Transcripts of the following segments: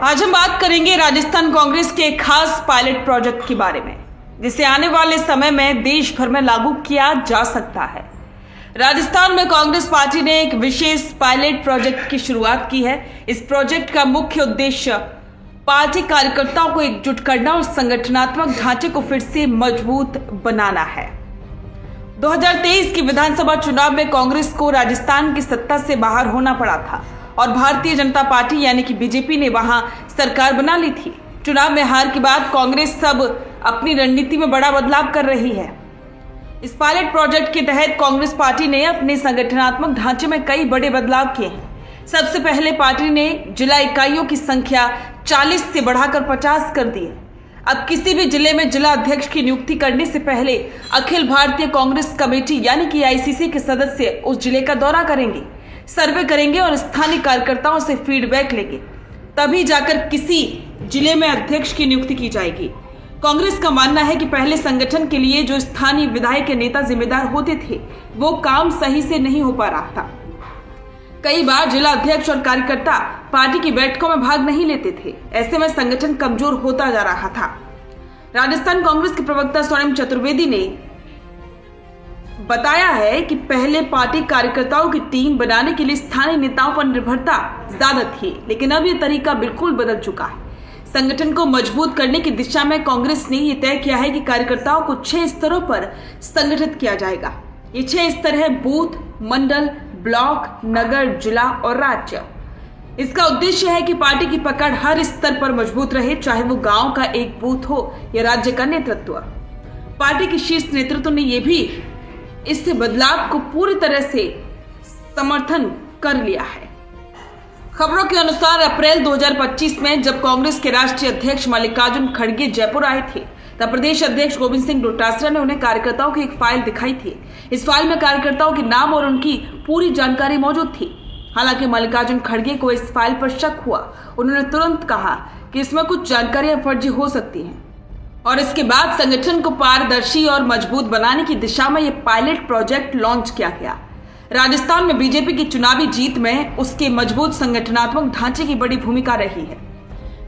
आज हम बात करेंगे राजस्थान कांग्रेस के एक खास पायलट प्रोजेक्ट के बारे में, जिसे आने वाले समय में देश भर में लागू किया जा सकता है। राजस्थान में कांग्रेस पार्टी ने एक विशेष पायलट प्रोजेक्ट की शुरुआत की है। इस प्रोजेक्ट का मुख्य उद्देश्य पार्टी कार्यकर्ताओं को एकजुट करना और संगठनात्मक ढांचे को फिर से मजबूत बनाना है। 2023 की विधानसभा चुनाव में कांग्रेस को राजस्थान की सत्ता से बाहर होना पड़ा था और भारतीय जनता पार्टी यानी कि बीजेपी ने वहां सरकार बना ली थी। चुनाव में हार के बाद कांग्रेस सब अपनी रणनीति में बड़ा बदलाव कर रही है। इस पायलट प्रोजेक्ट के तहत कांग्रेस पार्टी ने अपने संगठनात्मक ढांचे में कई बड़े बदलाव किए हैं। सबसे पहले पार्टी ने जिला इकाइयों की संख्या 40 से बढ़ाकर 50 कर दी है। अब किसी भी जिले में जिला अध्यक्ष की नियुक्ति करने से पहले अखिल भारतीय कांग्रेस कमेटी यानी कि आईसीसी के सदस्य उस जिले का दौरा करेंगे, सर्वे करेंगे और स्थानीय कार्यकर्ताओं से फीडबैक लेंगे, तभी जाकर किसी जिले में अध्यक्ष की नियुक्ति की जाएगी। कांग्रेस का मानना है कि पहले संगठन के लिए जो स्थानीय विधायक के नेता जिम्मेदार होते थे, वो काम सही से नहीं हो पा रहा था। कई बार जिला अध्यक्ष और कार्यकर्ता पार्टी की बैठकों में भाग नहीं लेते थे। ऐसे में संगठन कमजोर होता जा रहा था। राजस्थान कांग्रेस के प्रवक्ता स्वर्णिम चतुर्वेदी ने बताया है कि पहले पार्टी कार्यकर्ताओं की टीम बनाने के लिए स्थानीय नेताओं पर निर्भरता ज्यादा थी, लेकिन अब यह तरीका बिल्कुल बदल चुका है। संगठन को मजबूत करने की दिशा में कांग्रेस ने यह तय किया है कि कार्यकर्ताओं को 6 स्तरों पर संगठित किया जाएगा। ये 6 स्तर है: बूथ, मंडल, ब्लॉक, नगर, जिला और राज्य। इसका उद्देश्य है कि पार्टी की पकड़ हर स्तर पर मजबूत रहे, चाहे वो गांव का एक बूथ हो या राज्य का नेतृत्व। पार्टी के शीर्ष नेतृत्व ने यह भी इस बदलाव को पूरी तरह से समर्थन कर लिया है। खबरों के अनुसार अप्रैल 2025 में जब कांग्रेस के राष्ट्रीय अध्यक्ष मल्लिकार्जुन खड़गे जयपुर आए थे, तब प्रदेश अध्यक्ष गोविंद सिंह डोटासरा ने उन्हें कार्यकर्ताओं की एक फाइल दिखाई थी। इस फाइल में कार्यकर्ताओं के नाम और उनकी पूरी जानकारी मौजूद थी। हालांकि मल्लिकार्जुन खड़गे को इस फाइल पर शक हुआ। उन्होंने तुरंत कहा कि इसमें कुछ जानकारियां फर्जी हो सकती हैं और इसके बाद संगठन को पारदर्शी और मजबूत बनाने की दिशा में यह पायलट प्रोजेक्ट लॉन्च किया गया। राजस्थान में बीजेपी की चुनावी जीत में उसके मजबूत संगठनात्मक ढांचे की बड़ी भूमिका रही है।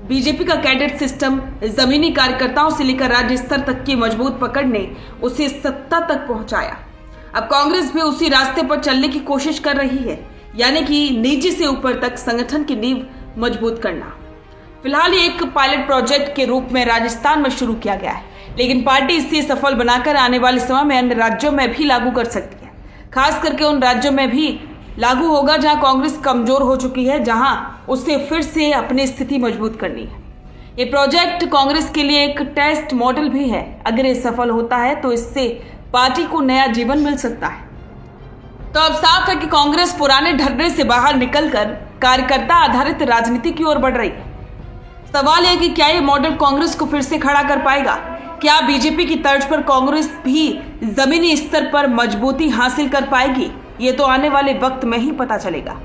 बीजेपी का कैडेट सिस्टम जमीनी कार्यकर्ताओं से लेकर राज्य स्तर तक की मजबूत पकड़ ने उसे सत्ता तक पहुंचाया। अब कांग्रेस भी उसी रास्ते पर चलने की कोशिश कर रही है, यानी कि नीचे से ऊपर तक संगठन की नींव मजबूत करना। फिलहाल ये एक पायलट प्रोजेक्ट के रूप में राजस्थान में शुरू किया गया है, लेकिन पार्टी इसे सफल बनाकर आने वाले समय में अन्य राज्यों में भी लागू कर सकती है। खास करके उन राज्यों में भी लागू होगा जहां कांग्रेस कमजोर हो चुकी है, जहां उसे फिर से अपनी स्थिति मजबूत करनी है। ये प्रोजेक्ट कांग्रेस के लिए एक टेस्ट मॉडल भी है। अगर ये सफल होता है तो इससे पार्टी को नया जीवन मिल सकता है। तो अब साफ है कि कांग्रेस पुराने ढर्रे से बाहर निकलकर कार्यकर्ता आधारित राजनीति की ओर बढ़ रही है। सवाल है कि क्या ये मॉडल कांग्रेस को फिर से खड़ा कर पाएगा? क्या बीजेपी की तर्ज पर कांग्रेस भी जमीनी स्तर पर मजबूती हासिल कर पाएगी? ये तो आने वाले वक्त में ही पता चलेगा।